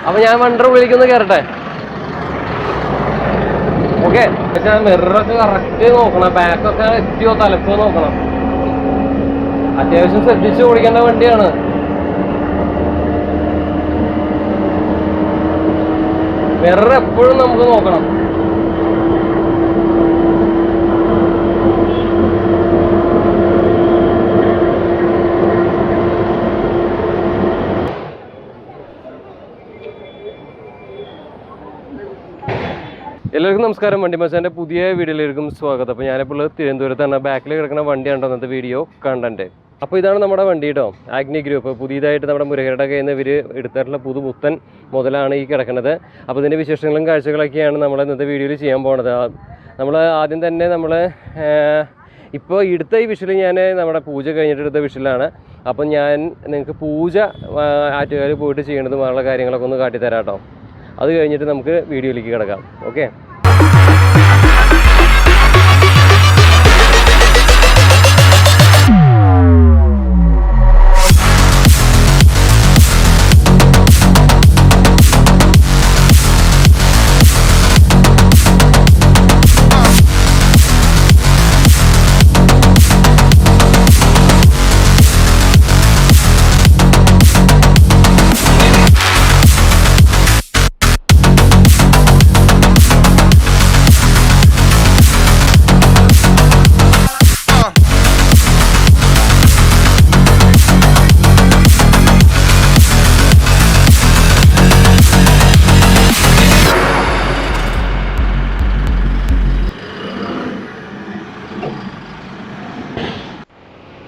അപ്പോൾ ഞാൻ വണ്ടിയുടെ ഉള്ളിലേക്കൊന്ന് കയറട്ടെ. ഓക്കെ, പക്ഷേ മിററൊക്കെ കറക്റ്റ് നോക്കണം, ബാക്കൊക്കെ എത്തിയോ തലപ്പോ നോക്കണം. അത്യാവശ്യം ശ്രദ്ധിച്ച് ഓടിക്കേണ്ട വണ്ടിയാണ്. മിറർ എപ്പോഴും നമുക്ക് നോക്കണം. എല്ലാവർക്കും നമസ്കാരം. വണ്ടി മച്ചാൻ്റെ പുതിയ വീഡിയോയിലേക്കും സ്വാഗതം. അപ്പോൾ ഞാനിപ്പോൾ തിരുവനന്തപുരത്താണ്. ബാക്കിൽ കിടക്കുന്ന വണ്ടിയാണോ അന്നത്തെ വീഡിയോ കണ്ടന്റ്. അപ്പോൾ ഇതാണ് നമ്മുടെ വണ്ടി കേട്ടോ, ആഗ്നി ഗ്രൂപ്പ്. പുതിയതായിട്ട് നമ്മുടെ മുരഹരുടെ കയ്യിൽ നിന്ന് ഇവർ എടുത്തിട്ടുള്ള പുതുപുത്തൻ മുതലാണ് ഈ കിടക്കുന്നത്. അപ്പോൾ ഇതിൻ്റെ വിശേഷങ്ങളും കാഴ്ചകളൊക്കെയാണ് നമ്മൾ ഇന്നത്തെ വീഡിയോയിൽ ചെയ്യാൻ പോകുന്നത്. നമ്മൾ ആദ്യം തന്നെ ഇപ്പോൾ എടുത്ത ഈ വിഷയിൽ ഞാൻ നമ്മുടെ പൂജ കഴിഞ്ഞിട്ട് എടുത്ത വിഷയിലാണ്. അപ്പം ഞാൻ നിങ്ങൾക്ക് പൂജ ആറ്റുകാർ പോയിട്ട് ചെയ്യേണ്ടതും അങ്ങനെയുള്ള കാര്യങ്ങളൊക്കെ ഒന്ന് കാട്ടിത്തരാം കേട്ടോ. അത് കഴിഞ്ഞിട്ട് നമുക്ക് വീഡിയോയിലേക്ക് കിടക്കാം. ഓക്കെ,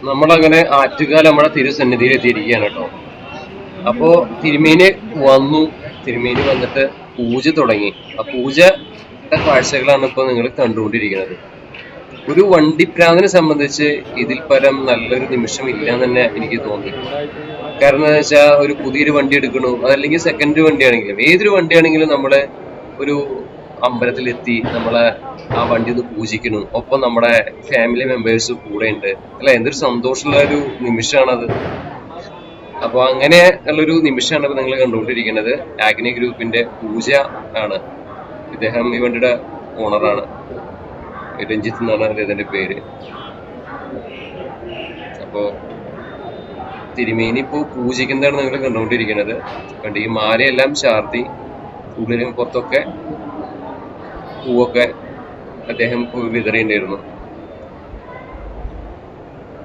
നമ്മളങ്ങനെ ആറ്റുകാൽ നമ്മുടെ തിരുസന്നിധിയിൽ എത്തിയിരിക്കുകയാണ് കേട്ടോ. അപ്പോൾ തിരുമേനി വന്നിട്ട് പൂജ തുടങ്ങി. ആ പൂജയുടെ കാഴ്ചകളാണ് ഇപ്പോൾ നിങ്ങൾ കണ്ടുകൊണ്ടിരിക്കുന്നത്. ഒരു വണ്ടിപ്രാന്തിനെ സംബന്ധിച്ച് ഇതിൽ പരം നല്ലൊരു നിമിഷം ഇല്ല എന്ന് തന്നെ എനിക്ക് തോന്നി. കാരണം എന്താ വെച്ചാൽ ഒരു പുതിയൊരു വണ്ടി എടുക്കണു, അതല്ലെങ്കിൽ സെക്കൻഡ് വണ്ടിയാണെങ്കിലും ഏതൊരു വണ്ടിയാണെങ്കിലും നമ്മള് ഒരു അമ്പലത്തിലെത്തി നമ്മളെ ആ വണ്ടി ഒന്ന് പൂജിക്കണം, ഒപ്പം നമ്മുടെ ഫാമിലി മെമ്പേഴ്സ് കൂടെ ഉണ്ട് അല്ല. എന്തൊരു സന്തോഷമുള്ള ഒരു നിമിഷമാണത്. അപ്പൊ അങ്ങനെ ഉള്ളൊരു നിമിഷമാണ് ഇപ്പൊ നിങ്ങൾ കണ്ടുകൊണ്ടിരിക്കുന്നത്. ആഗ്നി ഗ്രൂപ്പിന്റെ പൂജ ആണ്. ഇദ്ദേഹം ഈ വണ്ടിയുടെ ഓണറാണ്, രഞ്ജിത്ത് എന്നാണ് അദ്ദേഹത്തിന്റെ പേര്. അപ്പോ തിരുമേനി ഇപ്പോ പൂജിക്കുന്നതാണ് നിങ്ങൾ കണ്ടുകൊണ്ടിരിക്കുന്നത്. കണ്ട് ഈ മാലയെല്ലാം ചാർത്തി ഉള്ളിലും പുറത്തൊക്കെ പൂവൊക്കെ അദ്ദേഹം വിതറിയിട്ടുണ്ടായിരുന്നു.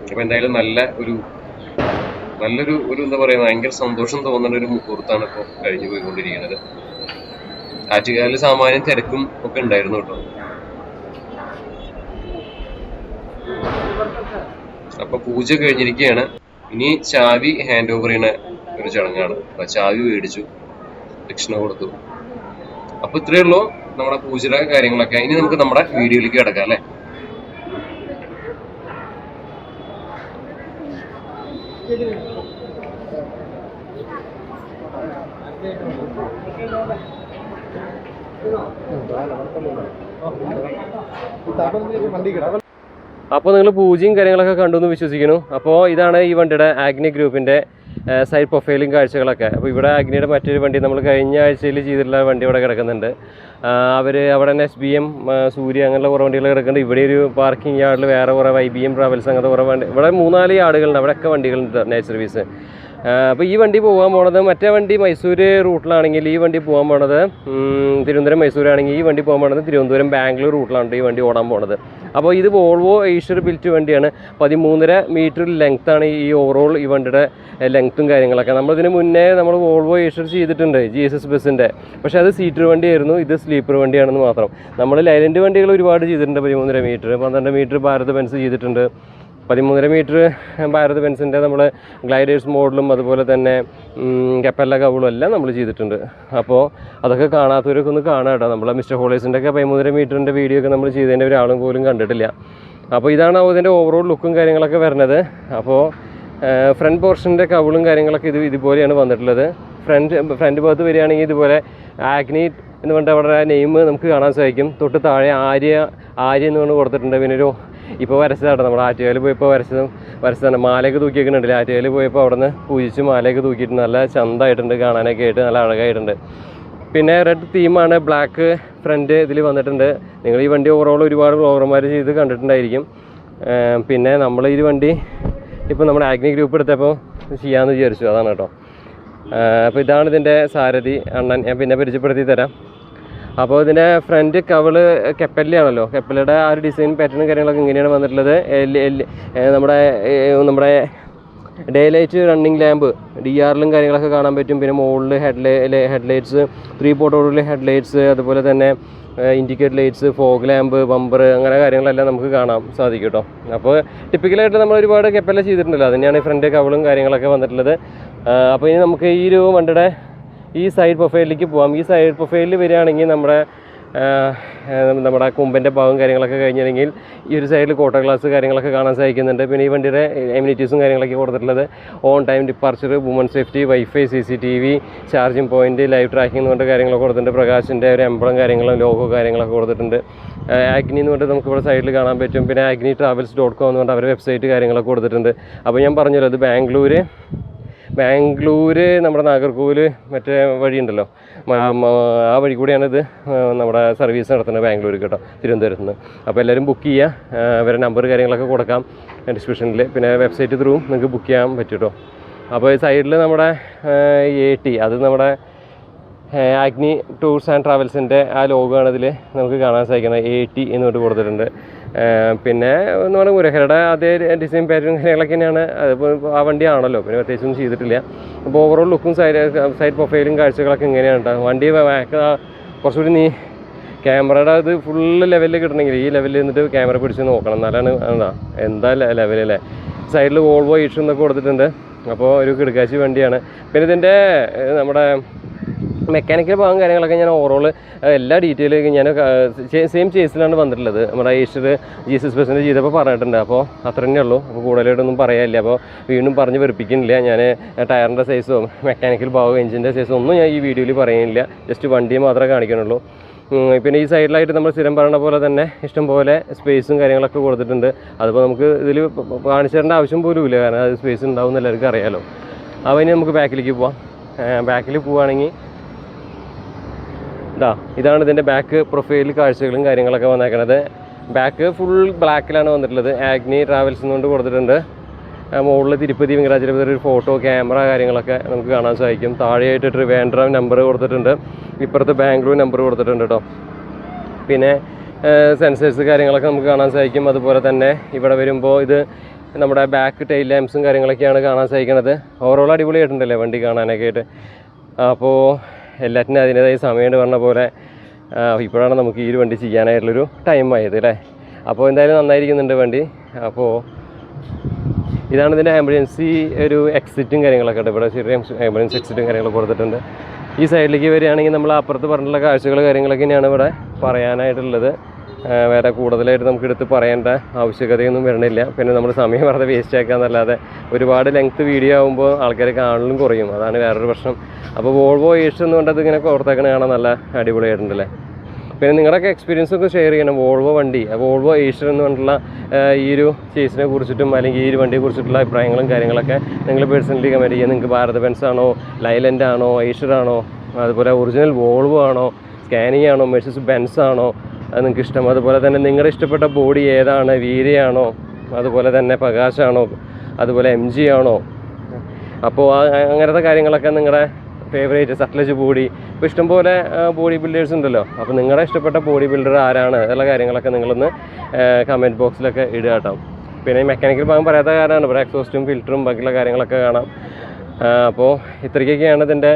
അപ്പൊ എന്തായാലും നല്ലൊരു എന്താ പറയാ, ഭയങ്കര സന്തോഷം തോന്നുന്ന ഒരു മുഹൂർത്താണ് ഇപ്പോൾ കഴിഞ്ഞു പോയിക്കൊണ്ടിരിക്കുന്നത്. ആറ്റുകാലിൽ സാമാന്യം തിരക്കും ഒക്കെ ഉണ്ടായിരുന്നു കേട്ടോ. അപ്പൊ പൂജ കഴിഞ്ഞിരിക്കുകയാണ്. ഇനി ചാവി ഹാൻഡ് ഓവർ ചെയ്യുന്ന ഒരു ചടങ്ങാണ്. അപ്പൊ ചാവി മേടിച്ചു, ദക്ഷിണ കൊടുത്തു. അപ്പൊ ഇത്രയേ ഉള്ളൂ നമ്മുടെ പൂജയുടെ കാര്യങ്ങളൊക്കെ. ഇനി നമുക്ക് നമ്മുടെ വീഡിയോയിലേക്ക് കിടക്കാം അല്ലെ. അപ്പോൾ നിങ്ങൾ പൂജയും കാര്യങ്ങളൊക്കെ കണ്ടു എന്ന് വിശ്വസിക്കുന്നു. അപ്പോൾ ഇതാണ് ഈ വണ്ടിയുടെ ആഗ്നി ഗ്രൂപ്പിൻ്റെ സൈഡ് പ്രൊഫൈലും കാഴ്ചകളൊക്കെ. അപ്പോൾ ഇവിടെ അഗ്നിയുടെ മറ്റൊരു വണ്ടി നമ്മൾ കഴിഞ്ഞ ആഴ്ചയിൽ ചെയ്തിട്ടുള്ള വണ്ടി ഇവിടെ കിടക്കുന്നുണ്ട്. അവിടെ തന്നെ SBM, സൂര്യ അങ്ങനെയുള്ള കുറേ വണ്ടികൾ കിടക്കുന്നുണ്ട്. ഇവിടെ ഒരു പാർക്കിംഗ് യാർഡിൽ വേറെ കുറേ IBM ട്രാവൽസ് അങ്ങനത്തെ കുറേ വണ്ടി, ഇവിടെ 3-4 യാർഡുകളുണ്ട്. അവിടെയൊക്കെ വണ്ടികളുണ്ട് നൈറ്റ് സർവീസ്. അപ്പോൾ ഈ വണ്ടി പോകാൻ പോണത്, മറ്റേ വണ്ടി മൈസൂർ റൂട്ടിലാണെങ്കിൽ ഈ വണ്ടി പോകാൻ പോണത് തിരുവനന്തപുരം മൈസൂരാണെങ്കിൽ ഈ വണ്ടി പോകാൻ പോണത് തിരുവനന്തപുരം ബാംഗ്ലൂർ റൂട്ടിലാണ് ഈ വണ്ടി ഓടാൻ പോണത്. അപ്പോൾ ഇത് വോൾവോ ഏഷ്യർ ബിൽറ്റ് വണ്ടിയാണ്. 13.5 മീറ്റർ ലെങ്ത്താണ് ഈ ഓവറോൾ ഈ വണ്ടിയുടെ ലെങ്ത്തും കാര്യങ്ങളൊക്കെ. നമ്മളിതിന് മുന്നേ നമ്മൾ വോൾവോ ഏഷ്യർ ചെയ്തിട്ടുണ്ട് GSS ബസ്സിൻ്റെ, പക്ഷേ അത് സീറ്റർ വണ്ടിയായിരുന്നു. ഇത് സ്ലീപ്പർ വണ്ടിയാണെന്ന് മാത്രം. നമ്മൾ ലൈലൻഡ് വണ്ടികൾ ഒരുപാട് ചെയ്തിട്ടുണ്ട്. 13.5 മീറ്റർ, 12 മീറ്റർ ഭാരത് ബെൻസ് ചെയ്തിട്ടുണ്ട്. 13.5 മീറ്റർ ഭാരത് ബെൻസിൻ്റെ നമ്മൾ ഗ്ലൈഡേഴ്സ് മോഡലും അതുപോലെ തന്നെ കപ്പല്ല കവളും എല്ലാം നമ്മൾ ചെയ്തിട്ടുണ്ട്. അപ്പോൾ അതൊക്കെ കാണാത്തവരൊക്കെ ഒന്ന് കാണാം കേട്ടോ. നമ്മളെ മിസ്റ്റർ ഹോളേഴ്സിൻ്റെ ഒക്കെ 13.5 മീറ്ററിൻ്റെ വീഡിയോ ഒക്കെ നമ്മൾ ചെയ്തതിൻ്റെ ഒരാളും പോലും കണ്ടിട്ടില്ല. അപ്പോൾ ഇതാണ് അതിൻ്റെ ഓവറോൾ ലുക്കും കാര്യങ്ങളൊക്കെ വരുന്നത്. അപ്പോൾ ഫ്രണ്ട് പോർഷൻ്റെ കവളും കാര്യങ്ങളൊക്കെ ഇതുപോലെയാണ് വന്നിട്ടുള്ളത്. ഫ്രണ്ട് ഭാഗത്ത് വരികയാണെങ്കിൽ ഇതുപോലെ ആഗ്നി എന്ന് പറഞ്ഞിട്ട് അവിടെ നെയിം നമുക്ക് കാണാൻ സാധിക്കും. തൊട്ട് താഴെ ആര്യ എന്ന് പറഞ്ഞ് കൊടുത്തിട്ടുണ്ട്. പിന്നെ ഒരു ഇപ്പോൾ വരച്ചതാണ്. നമ്മൾ ആറ്റുകാൽ പോയപ്പോൾ വരച്ചതാണ്. മാലയൊക്കെ തൂക്കി വെക്കുന്നുണ്ടല്ലേ, ആറ്റുകാൽ പോയപ്പോൾ അവിടെ നിന്ന് പൂജിച്ച് മാലയൊക്കെ തൂക്കിയിട്ട് നല്ല ചന്തമായിട്ടുണ്ട്, കാണാനൊക്കെ ആയിട്ട് നല്ല അഴകായിട്ടുണ്ട്. പിന്നെ റെഡ് തീമാണ്, ബ്ലാക്ക് ഫ്രണ്ട് ഇതിൽ വന്നിട്ടുണ്ട്. നിങ്ങൾ ഈ വണ്ടി ഓവറോൾ ഒരുപാട് വ്ളോഗർമാർ ചെയ്ത് കണ്ടിട്ടുണ്ടായിരിക്കും. പിന്നെ നമ്മൾ ഈ വണ്ടി ഇപ്പോൾ നമ്മുടെ ആഗ്നി ഗ്രൂപ്പ് എടുത്തപ്പോൾ ചെയ്യാമെന്ന് വിചാരിച്ചു, അതാണ് കേട്ടോ. അപ്പോൾ ഇതാണ് ഇതിൻ്റെ സാരഥി അണ്ണൻ, ഞാൻ പിന്നെ പരിചയപ്പെടുത്തി തരാം. അപ്പോൾ ഇതിൻ്റെ ഫ്രണ്ട് കവള് കെപ്പലിയാണല്ലോ, കെപ്പലയുടെ ആ ഒരു ഡിസൈൻ പാറ്റേണും കാര്യങ്ങളൊക്കെ ഇങ്ങനെയാണ് വന്നിട്ടുള്ളത്. നമ്മുടെ ഡേ ലൈറ്റ് റണ്ണിങ് ലാമ്പ് DRലും കാര്യങ്ങളൊക്കെ കാണാൻ പറ്റും. പിന്നെ മുകളിൽ ഹെഡ്ലൈറ്റ്സ് 3 പോർട്ടോറിലെ ഹെഡ്ലൈറ്റ്സ്, അതുപോലെ തന്നെ indicator lights, fog lamp, bumper, അങ്ങനെ കാര്യങ്ങളെല്ലാം നമുക്ക് കാണാൻ സാധിക്കും കേട്ടോ. അപ്പോൾ ടിപ്പിക്കലായിട്ട് നമ്മൾ ഒരുപാട് കെപ്പല ചെയ്തിട്ടുണ്ടല്ലോ, അതിനെയാണ് ഫ്രണ്ട് കവളും കാര്യങ്ങളൊക്കെ വന്നിട്ടുള്ളത്. അപ്പോൾ ഇനി നമുക്ക് ഈ ഒരു വണ്ടിയുടെ ഈ സൈഡ് പ്രൊഫൈലിലേക്ക് പോകാം. ഈ സൈഡ് പ്രൊഫൈലിൽ വരികയാണെങ്കിൽ നമ്മുടെ കുമ്പൻ്റെ ഭാഗം കാര്യങ്ങളൊക്കെ കഴിഞ്ഞില്ലെങ്കിൽ ഈ ഒരു സൈഡിൽ കോട്ട ഗ്ലാസ് കാര്യങ്ങളൊക്കെ കാണാൻ സാധിക്കുന്നുണ്ട്. പിന്നെ ഈ വണ്ടിയുടെ എമ്യൂണിറ്റീസും കാര്യങ്ങളൊക്കെ കൊടുത്തിട്ടുള്ളത് on time departure, woman safety, wifi, CCTV, charging point, live tracking എന്ന് പറഞ്ഞിട്ട് കാര്യങ്ങളൊക്കെ കൊടുത്തിട്ടുണ്ട്. പ്രകാശിൻ്റെ ഒരു എംബ്ലം കാര്യങ്ങളും ലോഗോ കാര്യങ്ങളൊക്കെ കൊടുത്തിട്ടുണ്ട്. ആഗ്നി എന്ന് പറഞ്ഞിട്ട് നമുക്ക് ഇവിടെ സൈഡിൽ കാണാൻ പറ്റും. പിന്നെ agni-travels.com എന്ന് പറഞ്ഞിട്ട് അവരുടെ വെബ്സൈറ്റ് കാര്യങ്ങളൊക്കെ കൊടുത്തിട്ടുണ്ട്. അപ്പോൾ ഞാൻ പറഞ്ഞല്ലോ, ഇത് ബാംഗ്ലൂർ നമ്മുടെ നാഗർകോവിൽ മറ്റേ വഴിയുണ്ടല്ലോ, ആ വഴി കൂടിയാണ് ഇത് നമ്മുടെ സർവീസ് നടത്തുന്നത് ബാംഗ്ലൂർ കേട്ടോ, തിരുവനന്തപുരത്ത് നിന്ന്. അപ്പോൾ എല്ലാവരും ബുക്ക് ചെയ്യുക, അവരുടെ നമ്പർ കാര്യങ്ങളൊക്കെ കൊടുക്കാം ഡിസ്ക്രിപ്ഷനിൽ. പിന്നെ വെബ്സൈറ്റ് ത്രൂ നിങ്ങൾക്ക് ബുക്ക് ചെയ്യാൻ പറ്റും കേട്ടോ. അപ്പോൾ ഈ സൈഡിൽ നമ്മുടെ AT, അത് നമ്മുടെ ആഗ്നി ടൂർസ് ആൻഡ് ട്രാവൽസിൻ്റെ ആ ലോഗോ ആണ് ഇതിൽ നമുക്ക് കാണാൻ സാധിക്കുന്നത്. AT എന്നിട്ട് കൊടുത്തിട്ടുണ്ട്. പിന്നെ എന്ന് പറഞ്ഞാൽ മുരഹരയുടെ അതേ ഡിസൈൻ പാറ്റേൺ കാര്യങ്ങളൊക്കെ തന്നെയാണ്. അതിപ്പോൾ ആ വണ്ടിയാണല്ലോ, പിന്നെ പ്രത്യേകിച്ചൊന്നും ചെയ്തിട്ടില്ല. അപ്പോൾ ഓവറോൾ ലുക്കും സൈഡ് പ്രൊഫൈലും കാഴ്ചകളൊക്കെ ഇങ്ങനെയാണ് കേട്ടോ. വണ്ടി കുറച്ചുകൂടി ക്യാമറയുടെ അത് ഫുള്ള് ലെവലിൽ കിട്ടണമെങ്കിൽ ഈ ലെവലിൽ നിന്നിട്ട് ക്യാമറ പിടിച്ച് നോക്കണം, എന്നാലാണ് എന്താ ലെവലല്ലേ. സൈഡിൽ വോൾവോ ഇഷ്യൂ എന്നൊക്കെ കൊടുത്തിട്ടുണ്ട്. അപ്പോൾ ഒരു കിടക്കാച്ചി വണ്ടിയാണ്. പിന്നെ ഇതിൻ്റെ നമ്മുടെ മെക്കാനിക്കൽ ഭാഗം കാര്യങ്ങളൊക്കെ ഞാൻ ഓവറോൾ എല്ലാ ഡീറ്റെയിലും ഞാൻ സെയിം ചേസിലാണ് വന്നിട്ടുള്ളത്. നമ്മുടെ ഈസ്റ്റർ GS+ ചെയ്തപ്പോൾ പറഞ്ഞിട്ടുണ്ട്. അപ്പോൾ അത്ര തന്നെ ഉള്ളൂ. അപ്പോൾ കൂടുതലായിട്ടൊന്നും പറയാനില്ല. അപ്പോൾ വീണ്ടും പറഞ്ഞ് വെറുപ്പിക്കുന്നില്ല. ഞാൻ ടയറിൻ്റെ സൈസോ മെക്കാനിക്കൽ ഭാഗമോ എഞ്ചിൻ്റെ സൈസോ ഒന്നും ഞാൻ ഈ വീഡിയോയിൽ പറയുന്നില്ല. ജസ്റ്റ് വണ്ടിയെ മാത്രമേ കാണിക്കണുള്ളൂ. പിന്നെ ഈ സൈഡിലായിട്ട് നമ്മൾ സ്ഥിരം പറയുന്ന പോലെ തന്നെ ഇഷ്ടംപോലെ സ്പേസും കാര്യങ്ങളൊക്കെ കൊടുത്തിട്ടുണ്ട്. അതിപ്പോൾ നമുക്ക് ഇതിൽ കാണിച്ചു തരേണ്ട ആവശ്യം പോലും ഇല്ല, കാരണം അത് സ്പേസ് ഉണ്ടാവും എന്ന് എല്ലാവർക്കും അറിയാമല്ലോ. അപ്പോൾ ഇനി നമുക്ക് ബാക്കിലേക്ക് പോവാം. ബാക്കിൽ പോവുകയാണെങ്കിൽ ഇതാണ് ഇതിൻ്റെ ബാക്ക് പ്രൊഫൈൽ കാഴ്ചകളും കാര്യങ്ങളൊക്കെ വന്നേക്കണത്. ബാക്ക് ഫുൾ ബ്ലാക്കിലാണ് വന്നിട്ടുള്ളത്. ആഗ്നി ട്രാവൽസ് എന്നുകൊണ്ട് കൊടുത്തിട്ടുണ്ട്. മുകളിൽ തിരുപ്പതി വെങ്കടാചലപതി ഒരു ഫോട്ടോ, ക്യാമറ കാര്യങ്ങളൊക്കെ നമുക്ക് കാണാൻ സാധിക്കും. താഴെയായിട്ട് ട്രിവാൻഡ്രം നമ്പർ കൊടുത്തിട്ടുണ്ട്, ഇപ്പുറത്ത് ബാംഗ്ലൂർ നമ്പർ കൊടുത്തിട്ടുണ്ട് കേട്ടോ. പിന്നെ സെൻസേഴ്സ് കാര്യങ്ങളൊക്കെ നമുക്ക് കാണാൻ സാധിക്കും. അതുപോലെ തന്നെ ഇവിടെ വരുമ്പോൾ ഇത് നമ്മുടെ ബാക്ക് ടൈൽ ലാംപ്സും കാര്യങ്ങളൊക്കെയാണ് കാണാൻ സാധിക്കുന്നത്. ഓവറോൾ അടിപൊളിയായിട്ടുണ്ടല്ലേ വണ്ടി കാണാനൊക്കെ ആയിട്ട്. അപ്പോൾ എല്ലാറ്റിനും അതിൻ്റേതായ സമയം പറഞ്ഞ പോലെ ഇപ്പോഴാണ് നമുക്ക് ഈ ഒരു വണ്ടി ചെയ്യാനായിട്ടുള്ളൊരു ടൈം ആയത് അല്ലേ. അപ്പോൾ എന്തായാലും നന്നായിരിക്കുന്നുണ്ട് വണ്ടി. അപ്പോൾ ഇതാണ് ഇതിൻ്റെ എമർജൻസി ഒരു എക്സിറ്റും കാര്യങ്ങളൊക്കെ ഉണ്ട്. ഇവിടെ ചെറിയ എമർജൻസി എക്സിറ്റും കാര്യങ്ങളൊക്കെ കൊടുത്തിട്ടുണ്ട്. ഈ സൈഡിലേക്ക് വരികയാണെങ്കിൽ നമ്മൾ അപ്പുറത്ത് പറഞ്ഞിട്ടുള്ള കാഴ്ചകൾ കാര്യങ്ങളൊക്കെ തന്നെയാണ് ഇവിടെ പറയാനായിട്ടുള്ളത്. വേറെ കൂടുതലായിട്ട് നമുക്ക് എടുത്ത് പറയേണ്ട ആവശ്യകതയൊന്നും വരണില്ല. പിന്നെ നമ്മൾ സമയം വെറുതെ വേസ്റ്റ് ആക്കാന്നല്ലാതെ ഒരുപാട് ലെങ്ത്ത് വീഡിയോ ആകുമ്പോൾ ആൾക്കാർ കാണലും കുറയും, അതാണ് വേറൊരു പ്രശ്നം. അപ്പോൾ വോൾവോ ഈഷ് എന്നുകൊണ്ട് അതിങ്ങനെ ഓർത്തേക്കണ കാണാൻ നല്ല അടിപൊളിയായിട്ടുണ്ടല്ലേ. പിന്നെ നിങ്ങളുടെയൊക്കെ എക്സ്പീരിയൻസ് ഒക്കെ ഷെയർ ചെയ്യണം. വോൾവോ വണ്ടി, വോൾവോ ഈഷർ എന്ന് പറഞ്ഞിട്ടുള്ള ഈ ഒരു ചേസിനെ കുറിച്ചിട്ടും അല്ലെങ്കിൽ ഈ ഒരു വണ്ടിയെ കുറിച്ചിട്ടുള്ള അഭിപ്രായങ്ങളും കാര്യങ്ങളൊക്കെ നിങ്ങൾ പേഴ്സണലി കമൻറ്റ് ചെയ്യുക. നിങ്ങൾക്ക് ഭാരത് ബെൻസ് ആണോ, ലൈലൻഡ് ആണോ, ഈഷർ ആണോ, അതുപോലെ ഒറിജിനൽ വോൾവോ ആണോ, സ്കാനിയ ആണോ, മെഴ്സിഡസ് ബെൻസ് ആണോ അത് നിങ്ങൾക്ക് ഇഷ്ടം. അതുപോലെ തന്നെ നിങ്ങളുടെ ഇഷ്ടപ്പെട്ട ബോഡി ഏതാണ്, വീരയാണോ, അതുപോലെ തന്നെ പ്രകാശാണോ, അതുപോലെ MG ആണോ. അപ്പോൾ അങ്ങനത്തെ കാര്യങ്ങളൊക്കെ നിങ്ങളുടെ ഫേവറേറ്റ് സട്ട്ലജ് ബോഡി, ഇപ്പോൾ ഇഷ്ടംപോലെ ബോഡി ബിൽഡേഴ്സ് ഉണ്ടല്ലോ. അപ്പോൾ നിങ്ങളുടെ ഇഷ്ടപ്പെട്ട ബോഡി ബിൽഡർ ആരാണ് എന്നുള്ള കാര്യങ്ങളൊക്കെ നിങ്ങളൊന്ന് കമൻറ്റ് ബോക്സിലൊക്കെ ഇടുക കേട്ടോ. പിന്നെ മെക്കാനിക്കൽ ഭാഗം പറയാത്ത കാരണമാണ് ഇവിടെ എക്സോസ്റ്റും ഫിൽറ്ററും ബാക്കിയുള്ള കാര്യങ്ങളൊക്കെ കാണാം. അപ്പോൾ ഇത്രയ്ക്കൊക്കെയാണ് ഇതിൻ്റെ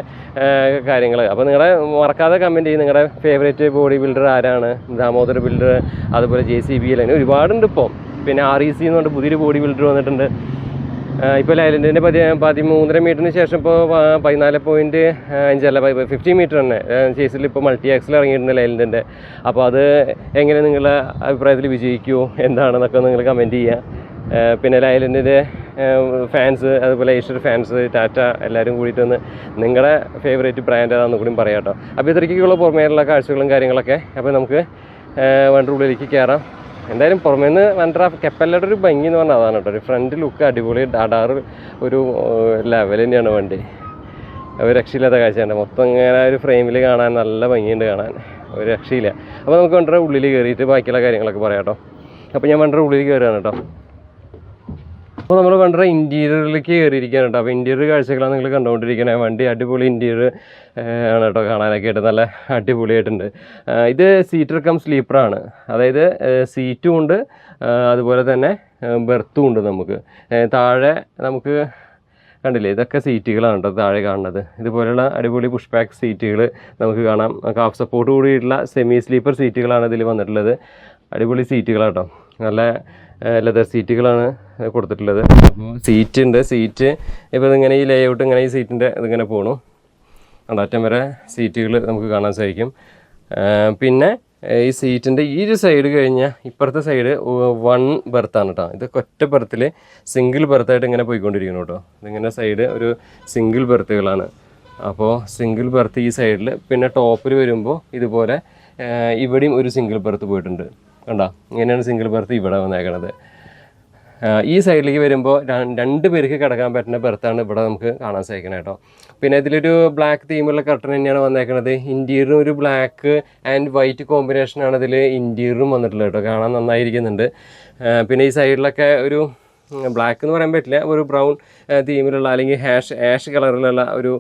കാര്യങ്ങൾ. അപ്പോൾ നിങ്ങളെ മറക്കാതെ കമൻറ്റ് ചെയ്യും നിങ്ങളുടെ ഫേവറേറ്റ് ബോഡി ബിൽഡർ ആരാണ്. ദാമോദർ ബിൽഡർ, അതുപോലെ JCB അങ്ങനെ ഒരുപാടുണ്ട് ഇപ്പോൾ. പിന്നെ REC എന്ന് പറഞ്ഞിട്ട് പുതിയൊരു ബോഡി ബിൽഡർ വന്നിട്ടുണ്ട്. ഇപ്പോൾ ലൈലൻഡിൻ്റെ 13.5 മീറ്ററിന് ശേഷം ഇപ്പോൾ 14.5 അല്ല 50 മീറ്റർ തന്നെ ചേസിൽ ഇപ്പോൾ മൾട്ടി ആക്സിൽ ഇറങ്ങിയിട്ടുണ്ട് ലൈലൻഡിൻ്റെ. അപ്പോൾ അത് എങ്ങനെ നിങ്ങളുടെ അഭിപ്രായത്തിൽ വിജയിക്കുമോ എന്താണെന്നൊക്കെ നിങ്ങൾ കമൻറ്റ് ചെയ്യുക. പിന്നെ ലൈലൻഡിൻ്റെ ഫാൻസ്, അതുപോലെ ഈസ്റ്റർ ഫാൻസ്, ടാറ്റ എല്ലാവരും കൂടിയിട്ടൊന്ന് നിങ്ങളുടെ ഫേവറേറ്റ് ബ്രാൻഡ് ഏതാണെന്ന് കൂടി പറയാം കേട്ടോ. അപ്പോൾ ഇത്രയ്ക്കുള്ള പുറമേയുള്ള കാഴ്ചകളും കാര്യങ്ങളൊക്കെ. അപ്പോൾ നമുക്ക് വണ്ടിയുടെ ഉള്ളിലേക്ക് കയറാം. എന്തായാലും പുറമേ നിന്ന് വണ്ടർ കെപ്പല്ലയുടെ ഒരു ഭംഗി എന്ന് പറഞ്ഞാൽ അതാണ് കേട്ടോ. ഒരു ഫ്രണ്ട് ലുക്ക് അടിപൊളി, അടാറ് ഒരു ലെവൽ തന്നെയാണ് വണ്ടി. ഒരു രക്ഷയില്ലാത്ത കാഴ്ചയുണ്ട്. മൊത്തം ഇങ്ങനെ ഒരു ഫ്രെയിമിൽ കാണാൻ നല്ല ഭംഗിയുണ്ട് കാണാൻ, ഒരു രക്ഷയില്ല. അപ്പോൾ നമുക്ക് വണ്ടർ ഉള്ളിൽ കയറിയിട്ട് ബാക്കിയുള്ള കാര്യങ്ങളൊക്കെ പറയാം കേട്ടോ. അപ്പോൾ ഞാൻ വണ്ടർ ഉള്ളിൽ കയറുകയാണ് കേട്ടോ. അപ്പോൾ നമ്മൾ വണ്ടർ ഇൻറ്റീരിയറിലേക്ക് കയറിയിരിക്കുകയാണ് കേട്ടോ. അപ്പോൾ ഇൻറ്റീരിയർ കാഴ്ചകളാണ് നിങ്ങൾ കണ്ടുകൊണ്ടിരിക്കുന്നത്. വണ്ടി അടിപൊളി ഇൻറ്റീരിയർ ആണ് കേട്ടോ, കാണാനൊക്കെ ആയിട്ട് നല്ല അടിപൊളിയായിട്ടുണ്ട്. ഇത് സീറ്റർ കം സ്ലീപ്പറാണ്, അതായത് സീറ്റും ഉണ്ട്, അതുപോലെ തന്നെ ബെർത്തും ഉണ്ട്. നമുക്ക് താഴെ നമുക്ക് കണ്ടില്ലേ, ഇതൊക്കെ സീറ്റുകളാണ് കേട്ടോ താഴെ കാണുന്നത്. ഇതുപോലെയുള്ള അടിപൊളി പുഷ് ബാക്ക് സീറ്റുകൾ നമുക്ക് കാണാം. കാഫ് സപ്പോർട്ട് കൂടിയിട്ടുള്ള സെമി സ്ലീപ്പർ സീറ്റുകളാണ് ഇതിൽ വന്നിട്ടുള്ളത്. അടിപൊളി സീറ്റുകളാട്ടോ, നല്ല ലെതർ സീറ്റുകളാണ് കൊടുത്തിട്ടുള്ളത്. അപ്പോൾ സീറ്റ് ഉണ്ട്. സീറ്റ് ഇപ്പോൾ ഇതിങ്ങനെ ഈ ലേഔട്ട് ഇങ്ങനെ ഈ സീറ്റിൻ്റെ ഇതിങ്ങനെ പോകണു. അറ്റം വരെ സീറ്റുകൾ നമുക്ക് കാണാൻ സാധിക്കും. പിന്നെ ഈ സീറ്റിൻ്റെ ഈ ഒരു സൈഡ് കഴിഞ്ഞാൽ ഇപ്പുറത്തെ സൈഡ് 1 ബെർത്താണ് കേട്ടോ. ഇതൊക്കെ ഒറ്റ ബെർത്തിൽ സിംഗിൾ ബെർത്തായിട്ട് ഇങ്ങനെ പോയിക്കൊണ്ടിരിക്കുന്നു കേട്ടോ. ഇതിങ്ങനെ സൈഡ് ഒരു സിംഗിൾ ബെർത്തുകളാണ്. അപ്പോൾ സിംഗിൾ ബെർത്ത് ഈ സൈഡിൽ, പിന്നെ ടോപ്പിൽ വരുമ്പോൾ ഇതുപോലെ ഇവിടെയും ഒരു സിംഗിൾ ബെർത്ത് പോയിട്ടുണ്ട് കണ്ടോ. ഇങ്ങനെയാണ് സിംഗിൾ ബെർത്ത് ഇവിടെ വന്നേക്കണത്. ഈ സൈഡിലേക്ക് വരുമ്പോൾ 2 പേർക്ക് കിടക്കാൻ പറ്റുന്ന ബെർത്താണ് ഇവിടെ നമുക്ക് കാണാൻ സാധിക്കുന്നത് കേട്ടോ. പിന്നെ ഇതിലൊരു ബ്ലാക്ക് തീമുള്ള കർട്ടൻ തന്നെയാണ് വന്നേക്കുന്നത്. ഇൻറ്റീരിയറും ഒരു ബ്ലാക്ക് ആൻഡ് വൈറ്റ് കോമ്പിനേഷനാണ് ഇതിൽ ഇൻറ്റീരിയറും വന്നിട്ടുള്ളത് കേട്ടോ. കാണാൻ നന്നായിരിക്കുന്നുണ്ട്. പിന്നെ ഈ സൈഡിലൊക്കെ ഒരു ബ്ലാക്ക് എന്ന് പറയാൻ പറ്റില്ല, ഒരു ബ്രൗൺ തീമിലുള്ള അല്ലെങ്കിൽ ആഷ് കളറിലുള്ള ഒരു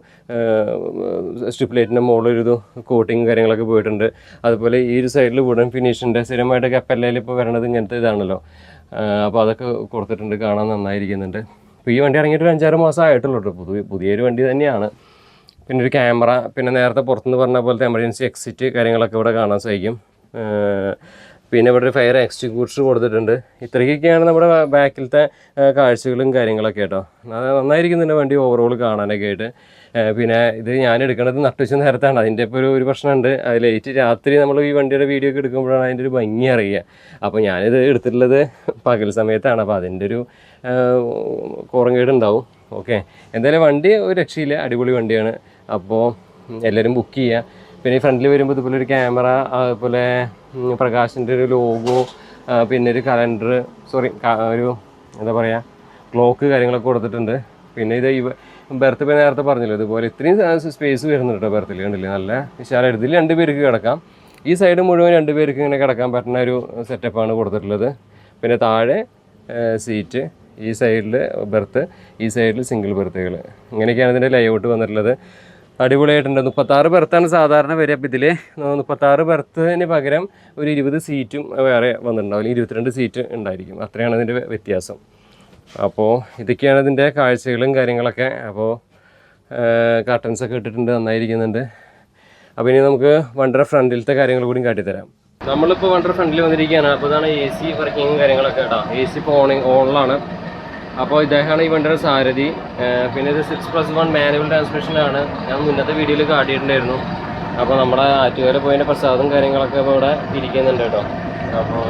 സ്ട്രിപ്പ് ലൈറ്റിൻ്റെ മുകളിലൊരു കോട്ടിങ് കാര്യങ്ങളൊക്കെ പോയിട്ടുണ്ട്. അതുപോലെ ഈ ഒരു സൈഡിൽ വുഡൻ ഫിനിഷിൻ്റെ സ്ഥിരമായിട്ട് കപ്പല്ലയിൽ ഇപ്പോൾ വരണത് ഇങ്ങനത്തെ ഇതാണല്ലോ. അപ്പോൾ അതൊക്കെ കൊടുത്തിട്ടുണ്ട്, കാണാൻ നന്നായിരിക്കുന്നുണ്ട്. ഇപ്പോൾ ഈ വണ്ടി ഇറങ്ങിയിട്ട് ഒരു 5-6 മാസം ആയിട്ടുള്ളൂ കേട്ടോ. പുതിയൊരു വണ്ടി തന്നെയാണ്. പിന്നെ ഒരു ക്യാമറ, പിന്നെ നേരത്തെ പുറത്തുനിന്ന് പറഞ്ഞ പോലത്തെ എമർജൻസി എക്സിറ്റ് കാര്യങ്ങളൊക്കെ ഇവിടെ കാണാൻ സാധിക്കും. പിന്നെ ഇവിടെ ഒരു ഫയർ എക്സ്റ്റിങ്ക്വിഷർ കൊടുത്തിട്ടുണ്ട്. ഇത്രയൊക്കെയാണ് നമ്മുടെ ബാക്കിലത്തെ കാഴ്ചകളും കാര്യങ്ങളൊക്കെ കേട്ടോ. നന്നായിരിക്കുന്നുണ്ട് വണ്ടി ഓവറോൾ കാണാനൊക്കെ ആയിട്ട്. പിന്നെ ഇത് ഞാൻ എടുക്കുന്നത് നട്ടുച്ച നേരത്താണ്. അതിൻ്റെ ഇപ്പോൾ ഒരു പ്രശ്നമുണ്ട്. അത് ലേറ്റ് രാത്രി നമ്മൾ ഈ വണ്ടിയുടെ വീഡിയോ ഒക്കെ എടുക്കുമ്പോഴാണ് അതിൻ്റെ ഒരു ഭംഗി അറിയുക. അപ്പോൾ ഞാനിത് എടുത്തിട്ടുള്ളത് പകൽ സമയത്താണ്. അപ്പോൾ അതിൻ്റെ ഒരു കുറങ്ങേടുണ്ടാവും. ഓക്കെ, എന്തായാലും വണ്ടി ഒരു രക്ഷയില്ല, അടിപൊളി വണ്ടിയാണ്. അപ്പോൾ എല്ലാവരും ബുക്ക് ചെയ്യുക. പിന്നെ ഈ ഫ്രണ്ടിൽ വരുമ്പോൾ ഇതുപോലെ ഒരു ക്യാമറ, അതുപോലെ പ്രകാശിൻ്റെ ഒരു ലോഗോ, പിന്നെ ഒരു കലണ്ടർ, ഒരു എന്താ പറയുക ക്ലോക്ക് കാര്യങ്ങളൊക്കെ കൊടുത്തിട്ടുണ്ട്. പിന്നെ ഇത് ബെർത്ത് ഇപ്പോൾ നേരത്തെ പറഞ്ഞല്ലോ, ഇതുപോലെ ഇത്രയും സ്പേസ് വരുന്നുണ്ട് കേട്ടോ ബെർത്തിൽ. കണ്ടില്ലേ, നല്ല വിശാലമായിട്ട്. ഇതിൽ 2 പേർക്ക് കിടക്കാം. ഈ സൈഡ് മുഴുവൻ 2 പേർക്ക് ഇങ്ങനെ കിടക്കാൻ പറ്റുന്ന ഒരു സെറ്റപ്പാണ് കൊടുത്തിട്ടുള്ളത്. പിന്നെ താഴെ സീറ്റ്, ഈ സൈഡിൽ ബെർത്ത്, ഈ സൈഡിൽ സിംഗിൾ ബെർത്തുകൾ. ഇങ്ങനെയൊക്കെയാണ് ഇതിൻ്റെ ലേഔട്ട് വന്നിട്ടുള്ളത്. അടിപൊളിയായിട്ടുണ്ട്. 36 ബെർത്താണ് സാധാരണ വരിക. അപ്പോൾ ഇതിൽ 36 ബെർത്തിന് പകരം ഒരു 20 സീറ്റും വേറെ വന്നിട്ടുണ്ടാവും, 22 സീറ്റ് ഉണ്ടായിരിക്കും. അത്രയാണ് ഇതിൻ്റെ വ്യത്യാസം. അപ്പോൾ ഇതൊക്കെയാണ് ഇതിൻ്റെ കാഴ്ചകളും കാര്യങ്ങളൊക്കെ. അപ്പോൾ കർട്ടൻസൊക്കെ ഇട്ടിട്ടുണ്ട്, നന്നായിരിക്കുന്നുണ്ട്. അപ്പോൾ ഇനി നമുക്ക് വണ്ടിയുടെ ഫ്രണ്ടിലത്തെ കാര്യങ്ങൾ കൂടി കാട്ടിത്തരാം. നമ്മളിപ്പോൾ വണ്ടിയുടെ ഫ്രണ്ടിൽ വന്നിരിക്കുകയാണ്. അപ്പോൾ ഇതാണ് AC വർക്കിങ്ങും കാര്യങ്ങളൊക്കെ കേട്ടോ. AC ഇപ്പോൾ ഓണിലാണ്. അപ്പോൾ ഇദ്ദേഹമാണ് ഈ വണ്ടിയുടെ സാരഥി. പിന്നെ ഇത് 6+1 മാനുവൽ ട്രാൻസ്മിഷനാണ്. ഞാൻ മുന്നത്തെ വീഡിയോയിൽ കാട്ടിയിട്ടുണ്ടായിരുന്നു. അപ്പോൾ നമ്മുടെ ആറ്റുകാല പോയതിൻ്റെ പ്രസാദം കാര്യങ്ങളൊക്കെ ഇപ്പോൾ ഇവിടെ ഇരിക്കുന്നുണ്ട് കേട്ടോ. അപ്പോൾ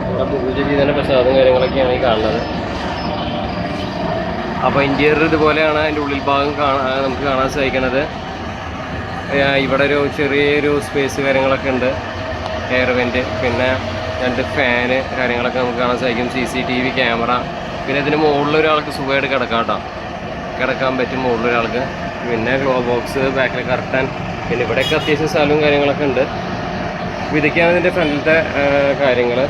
ഇവിടെ പൂജ ചെയ്തതിൻ്റെ പ്രസാദം കാര്യങ്ങളൊക്കെയാണ് ഈ കാണുന്നത്. അപ്പോൾ ഇൻറ്റീരിയർ ഇതുപോലെയാണ്. അതിൻ്റെ ഉള്ളിൽ ഭാഗം നമുക്ക് കാണാൻ സാധിക്കുന്നത്. ഇവിടെ ഒരു ചെറിയൊരു സ്പേസ് കാര്യങ്ങളൊക്കെ ഉണ്ട്, എയർ വെൻറ്റ്, പിന്നെ 2 ഫാന് കാര്യങ്ങളൊക്കെ നമുക്ക് കാണാൻ സാധിക്കും. CCTV camera. പിന്നെ ഇതിന് മുകളിലൊരാൾക്ക് സുഖമായിട്ട് കിടക്കാൻ പറ്റും മുകളിലൊരാൾക്ക്. പിന്നെ ഗ്ലോ ബോക്സ്, ബാക്കിൽ കർട്ടൻ, പിന്നെ ഇവിടെയൊക്കെ അത്യാവശ്യം സ്ഥലവും കാര്യങ്ങളൊക്കെ ഉണ്ട്. അപ്പോൾ ഇതൊക്കെയാണ് ഇതിൻ്റെ ഫ്രണ്ടിലത്തെ കാര്യങ്ങൾ.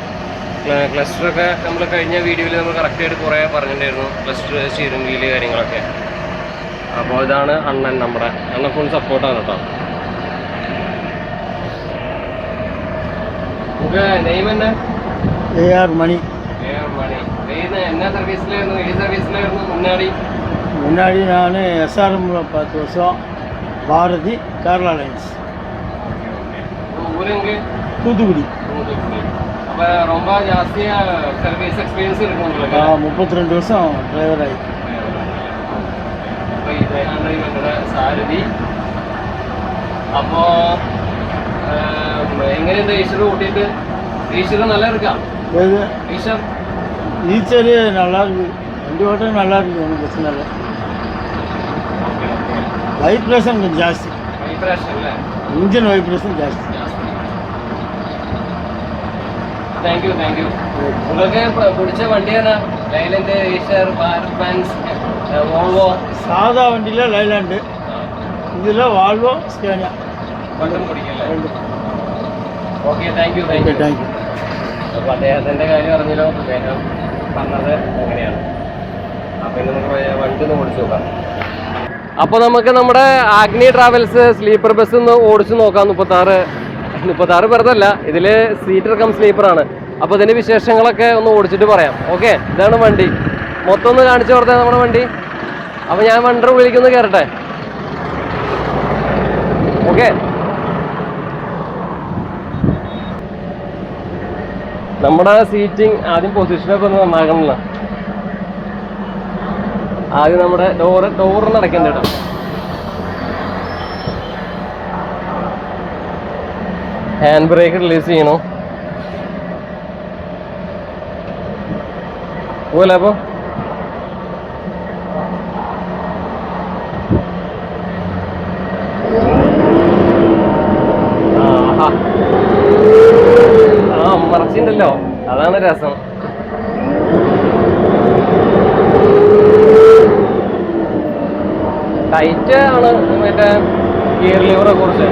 ക്ലസ്റ്ററൊക്കെ നമ്മൾ കഴിഞ്ഞ വീഡിയോയിൽ നമ്മൾ കറക്റ്റായിട്ട് കുറേ പറഞ്ഞിട്ടുണ്ടായിരുന്നു, ക്ലസ്റ്റർ, സ്റ്റിയറിംഗ് വീല് കാര്യങ്ങളൊക്കെ. അപ്പോൾ ഇതാണ് അണ്ണൻ, നമ്മുടെ അണ്ണൻ ഫുൾ സപ്പോർട്ടാണ് കേട്ടോ. നെയിം എന്നാ? AR മണി. என்ன சர்வீஸ்ல இருந்தோம்? எது சர்வீஸ்ல இருந்தோம் முன்னாடி? நான் SRMல 10 வருஷம், பாரதி கேரளா லைன்ஸ். ஊருங்க தூத்துக்குடி. அப்போ ரொம்ப ஜாஸ்தியாக சர்வீஸ் எக்ஸ்பீரியன்ஸ் இருக்கும் உங்களுக்கு? 32 வருஷம் டிரைவர் ஆகி. അപ്പോൾ ഇതാണ് ഇവരുടെ സാരഥി. അപ്പോൾ എങ്ങനെയുണ്ട് ഈശ്വർ കൂട്ടിയിട്ട്? ഈശ്വർ നല്ല இருக்கா? ஏது ഈശ്വർ ஈச்சர் நல்லா இருக்கு, வண்டி ஓட்டம் நல்லா இருக்கு, ஒன்றும் பிரச்சனை இல்லை. வைப்ரேஷன் கொஞ்சம் ஜாஸ்தி. வைப்ரேஷன் இல்லை, இன்ஜின் வைப்ரேஷன் ஜாஸ்தி. Thank you thank you. നിങ്ങൾക്ക് പിടിച്ച വണ്ടി ഏതാ? Leyland, Eicher, Bharat Benz, Volvo? സാധാ വണ്ടിയിലെ ലൈലാൻഡ്, ഇതിലെ വാൾവോ, സ്കാനിയ രണ്ടും പിടിക്കല്ലേ? രണ്ടും. Okay thank you thank you. Thank you. അപ്പോൾ അദ്ദേഹത്തിൻ്റെ കാര്യം അറിഞ്ഞല്ലോ, അദ്ദേഹം പറഞ്ഞത് അങ്ങനെയാണ്. അപ്പോൾ ഇന്ന് നമുക്ക് വണ്ടി ഒന്ന് ഓടിച്ചു നോക്കാം. അപ്പോൾ നമുക്ക് നമ്മുടെ ആഗ്നി ട്രാവൽസ് സ്ലീപ്പർ ബസ് ഒന്ന് ഓടിച്ചു നോക്കാം. 36 പേർക്കല്ല, ഇതിൽ സീറ്റർ കം സ്ലീപ്പറാണ്. അപ്പോൾ ഇതിൻ്റെ വിശേഷങ്ങളൊക്കെ ഒന്ന് ഓടിച്ചിട്ട് പറയാം. ഓക്കെ, ഇതാണ് വണ്ടി. മൊത്തം ഒന്ന് കാണിച്ചു കൊടുത്തേ നമ്മുടെ വണ്ടി. അപ്പോൾ ഞാൻ വണ്ടർ ഉള്ളിലേക്കൊന്ന് കയറട്ടെ. ഓക്കെ, നമ്മുടെ സീറ്റിംഗ് ആദ്യം പൊസിഷനൊക്കെ ഒന്ന് നന്നാക്കണമല്ലോ. ആദ്യം നമ്മുടെ ഡോറിന് അടയ്ക്കേണ്ട കേട്ടോ. ഹാൻഡ് ബ്രേക്ക് റിലീസ് ചെയ്യണോ പോലെ? അപ്പോൾ മറച്ചിണ്ടല്ലോ, അതാണ് രസം. ടൈറ്റ് ആണ് മറ്റേ ഗിയർ ലിവറെ കുറിച്ച്.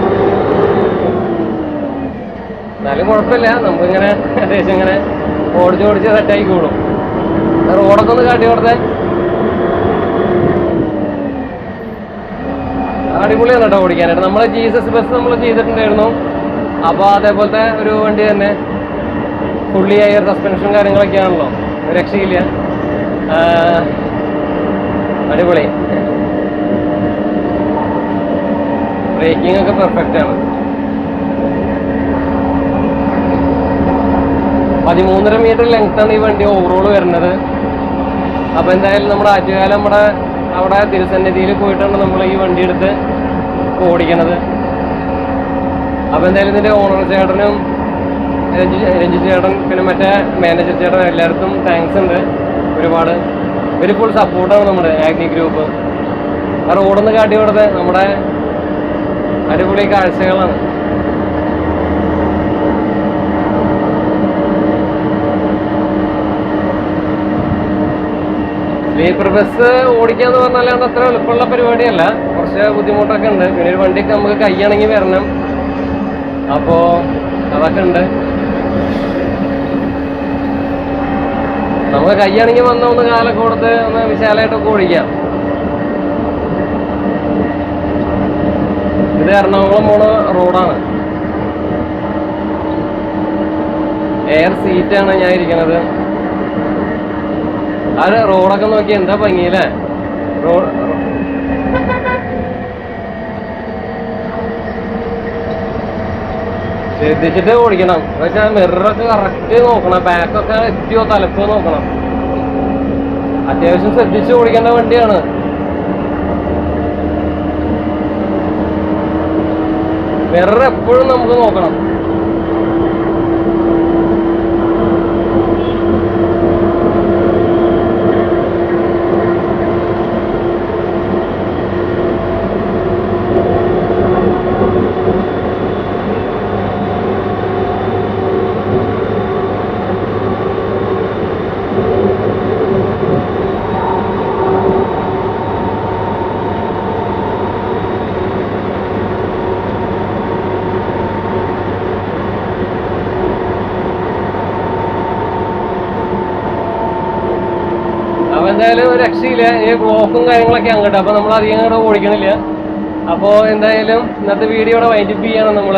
എന്നാലും കുഴപ്പമില്ല, നമുക്കിങ്ങനെ ഏകദേശം ഇങ്ങനെ ഓടിച്ച് സെറ്റായിക്കോളും. റോഡൊക്കെ ഒന്ന് കാട്ടി കൊടുത്തേ. അടിപൊളിയാണ് കേട്ടോ ഓടിക്കാനായിട്ട്. നമ്മൾ ജീസസ് ബസ് നമ്മൾ ചെയ്തിട്ടുണ്ടായിരുന്നു. അപ്പോൾ അതേപോലത്തെ ഒരു വണ്ടി തന്നെ, ഫുള്ളി എയർ സസ്പെൻഷനും കാര്യങ്ങളൊക്കെ ആണല്ലോ, രക്ഷയില്ല. അടിപൊളി. ബ്രേക്കിംഗ് ഒക്കെ പെർഫെക്റ്റ് ആണ്. 13.5 മീറ്റർ ലെങ്ത്താണ് ഈ വണ്ടി ഓവറോൾ വരുന്നത്. അപ്പോൾ എന്തായാലും നമ്മുടെ ആറ്റുകാലം അവിടെ തിരുസന്നിധിയിൽ പോയിട്ടാണ് നമ്മൾ ഈ വണ്ടി എടുത്ത് ഓടിക്കണത്. അപ്പോൾ എന്തായാലും ഇതിൻ്റെ ഓണർ ചേട്ടനും രഞ്ജിത്ത് ചേട്ടൻ, പിന്നെ മറ്റേ മാനേജർ ചേട്ടൻ, എല്ലാവർക്കും താങ്ക്സ് ഉണ്ട് ഒരുപാട്. ഒരു ഫുൾ സപ്പോർട്ടാണ് നമ്മുടെ ആഗ്നി ഗ്രൂപ്പ്. ആ റോഡൊന്ന് കാട്ടി കൊടുത്തേ. നമ്മുടെ അടിപൊളി കാഴ്ചകളാണ്. സ്ലീപ്പർ ബസ് ഓടിക്കാന്ന് പറഞ്ഞാൽ അത് അത്ര എളുപ്പമുള്ള പരിപാടിയല്ല, കുറച്ച് ബുദ്ധിമുട്ടൊക്കെ ഉണ്ട്. പിന്നെ ഒരു വണ്ടിക്ക് നമുക്ക് കൈയണങ്ങി വരണം, അപ്പോൾ അതൊക്കെ ഉണ്ട്. നമുക്ക് കൈയണങ്ങി വന്ന ഒന്ന് കാലൊക്കെ കൊടുത്ത് ഒന്ന് വിശാലമായിട്ടൊക്കെ ഓടിക്കാം. ഇത് എറണാകുളം പോണ റോഡാണ്. എയർ സീറ്റാണ് ഞാൻ ഇരിക്കണത്. ആ റോഡൊക്കെ നോക്കി എന്താ ഭംഗിയില്ലേ? ശ്രദ്ധിച്ചിട്ട് ഓടിക്കണം. പക്ഷെ മിററൊക്കെ കറക്റ്റ് നോക്കണം, ബാക്കൊക്കെ എത്തിയോ തലപ്പോ നോക്കണം. അത്യാവശ്യം ശ്രദ്ധിച്ച് ഓടിക്കേണ്ട വണ്ടിയാണ്. മിറർ എപ്പോഴും നമുക്ക് നോക്കണം. എന്തായാലും ഒരു രക്ഷയില്ല. ഈ ബ്ലോക്കും കാര്യങ്ങളൊക്കെ അങ്ങോട്ട്, അപ്പോൾ നമ്മൾ അധികം അങ്ങോട്ട് ഓടിക്കണില്ല. അപ്പോൾ എന്തായാലും ഇന്നത്തെ വീഡിയോയുടെ വൈൻഡപ്പ് ചെയ്യണം നമ്മൾ.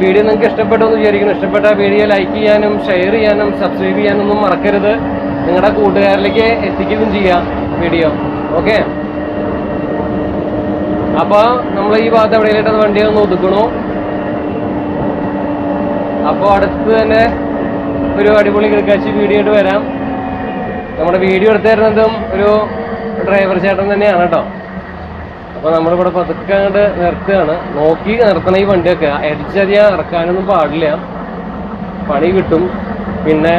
വീഡിയോ നിങ്ങൾക്ക് ഇഷ്ടപ്പെട്ടു എന്ന് വിചാരിക്കുന്നു. ഇഷ്ടപ്പെട്ട വീഡിയോ ലൈക്ക് ചെയ്യാനും ഷെയർ ചെയ്യാനും സബ്സ്ക്രൈബ് ചെയ്യാനൊന്നും മറക്കരുത്. നിങ്ങളുടെ കൂട്ടുകാരിലേക്ക് എത്തിക്കുകയും ചെയ്യാം വീഡിയോ. ഓക്കെ, അപ്പോൾ നമ്മൾ ഈ ഭാഗത്ത് എവിടെയായിട്ട് വണ്ടി ഒന്ന് ഒതുക്കണു. അപ്പോൾ അടുത്ത് തന്നെ ഒരു അടിപൊളി കിടക്കാച്ചി വീഡിയോ ആയിട്ട് വരാം. നമ്മുടെ വീഡിയോ എടുത്തു തരുന്നതും ഒരു ഡ്രൈവർ ചേട്ടൻ തന്നെയാണ് കേട്ടോ. അപ്പോൾ നമ്മളിവിടെ പതുക്കെ അങ്ങോട്ട് നിർത്തുകയാണ്. നോക്കി നിർത്തണം ഈ വണ്ടിയൊക്കെ. അടിച്ചധികം ഇറക്കാനൊന്നും പാടില്ല, പണി കിട്ടും. പിന്നെ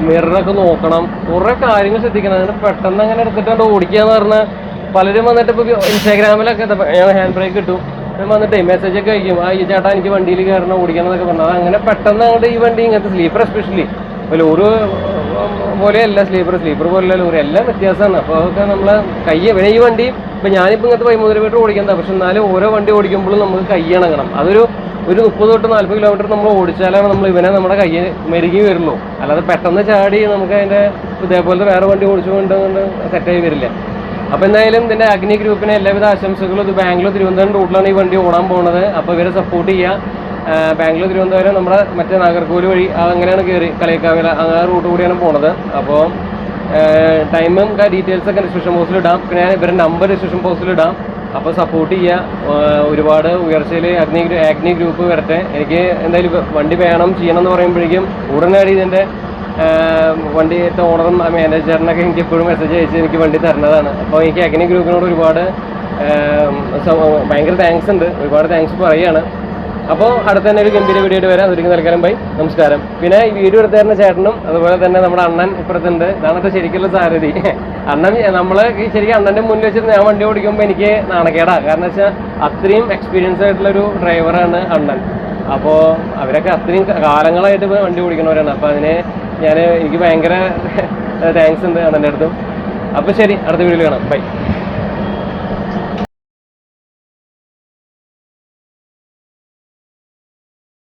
മിററൊക്കെ നോക്കണം, കുറേ കാര്യങ്ങൾ ശ്രദ്ധിക്കണം. അങ്ങനെ പെട്ടെന്ന് അങ്ങനെ എടുത്തിട്ടാണ് ഓടിക്കുക എന്ന് പറഞ്ഞാൽ പലരും വന്നിട്ട് ഇപ്പോൾ ഇൻസ്റ്റാഗ്രാമിലൊക്കെ ഞാൻ ഹാൻഡ് ബ്രേക്ക് കിട്ടും, ഞാൻ വന്നിട്ട് മെസ്സേജ് ഒക്കെ അയക്കും, ഈ ചേട്ടാ എനിക്ക് വണ്ടിയിൽ കയറണം ഓടിക്കണം എന്നൊക്കെ പറഞ്ഞത്. അങ്ങനെ പെട്ടെന്ന് അങ്ങോട്ട് ഈ വണ്ടി ഇങ്ങനത്തെ സ്ലീപ്പർ എസ്പെഷ്യലി ഇപ്പോൾ ലോറ് പോലെയല്ല സ്ലീപ്പർ പോലെയല്ല ലോറി, എല്ലാം വ്യത്യാസമാണ്. അപ്പോൾ അതൊക്കെ നമ്മൾ പിന്നെ ഈ വണ്ടി ഇപ്പം ഞാനിപ്പോൾ ഇങ്ങനത്തെ 13 മീറ്റർ ഓടിക്കുന്നത്, പക്ഷെ എന്നാലും ഓരോ വണ്ടി ഓടിക്കുമ്പോഴും നമുക്ക് കൈ ഇണങ്ങണം. ഒരു 30 തൊട്ട് 40 കിലോമീറ്റർ നമ്മൾ ഓടിച്ചാലാണ് നമ്മൾ ഇവനെ നമ്മുടെ കൈ മെരുകി വരുള്ളൂ. അല്ലാതെ പെട്ടെന്ന് ചാടി നമുക്ക് അതിൻ്റെ ഇതേപോലത്തെ വേറെ വണ്ടി ഓടിച്ചുകൊണ്ട് സെറ്റായി വരില്ല. അപ്പോൾ എന്തായാലും ഇതിൻ്റെ അഗ്നി ഗ്രൂപ്പിന് എല്ലാവിധ ആശംസകളും. ഇത് ബാംഗ്ലൂർ തിരുവനന്തപുരം റൂട്ടിലാണ് ഈ വണ്ടി ഓടാൻ പോകുന്നത്. അപ്പോൾ ഇവരെ സപ്പോർട്ട് ചെയ്യുക. ബാംഗ്ലൂർ തിരുവനന്തപുരം നമ്മുടെ മറ്റേ നാഗർകോവിൽ വഴി അങ്ങനെയാണ് കയറി കളിക്കാവില ആ റൂട്ട് കൂടിയാണ് പോണത്. അപ്പോൾ ടൈമും ഡീറ്റെയിൽസൊക്കെ ഡിസ്ക്രിപ്ഷൻ ബോക്സിൽ ഇടാം. പിന്നെ ഞാൻ ഇവരുടെ നമ്പർ ഡിസ്ക്രിപ്ഷൻ ബോക്സിൽ ഇടാം. അപ്പോൾ സപ്പോർട്ട് ചെയ്യുക. ഒരുപാട് ഉയർച്ചയിൽ അഗ്നി ഗ്രൂപ്പ് വരട്ടെ. എനിക്ക് എന്തായാലും വണ്ടി വേണം ചെയ്യണം എന്ന് പറയുമ്പോഴേക്കും ഉടനടി ഇതിൻ്റെ വണ്ടിയുടെ ഓണറും മാനേജറിനൊക്കെ എനിക്ക് എപ്പോഴും മെസ്സേജ് അയച്ച് എനിക്ക് വണ്ടി തരുന്നതാണ്. അപ്പോൾ എനിക്ക് അഗ്നി ഗ്രൂപ്പിനോട് ഒരുപാട് ഭയങ്കര താങ്ക്സ് ഉണ്ട്, ഒരുപാട് താങ്ക്സ് പറയുകയാണ്. അപ്പോൾ അടുത്ത തന്നെ ഒരു ഗംഭീര വീഡിയോ ആയിട്ട് വരാം. അതൊരിക്കലും തൽക്കാലം ബൈ, നമസ്കാരം. പിന്നെ ഈ വീഡിയോ എടുത്തു തരുന്ന ചേട്ടനും അതുപോലെ തന്നെ നമ്മുടെ അണ്ണൻ ഇപ്പുറത്തുണ്ട്. ഇതാണത്തെ ശരിക്കുള്ള സാരഥി. അണ്ണൻ ശരിക്കും അണ്ണൻ്റെ മുന്നിൽ വെച്ചിട്ട് ഞാൻ വണ്ടി ഓടിക്കുമ്പോൾ എനിക്ക് നാണക്കേടാ. കാരണം വെച്ചാൽ അത്രയും എക്സ്പീരിയൻസ് ആയിട്ടുള്ളൊരു ഡ്രൈവറാണ് അണ്ണൻ. അപ്പോൾ അവരൊക്കെ അത്രയും കാലങ്ങളായിട്ട് വണ്ടി ഓടിക്കുന്നവരാണ്. അപ്പോൾ എനിക്ക് ഭയങ്കര താങ്ക്സ് ഉണ്ട് അണ്ണൻ്റെ അടുത്തും. അപ്പോൾ ശരി, അടുത്ത വീഡിയോയിൽ കാണാം, ബൈ.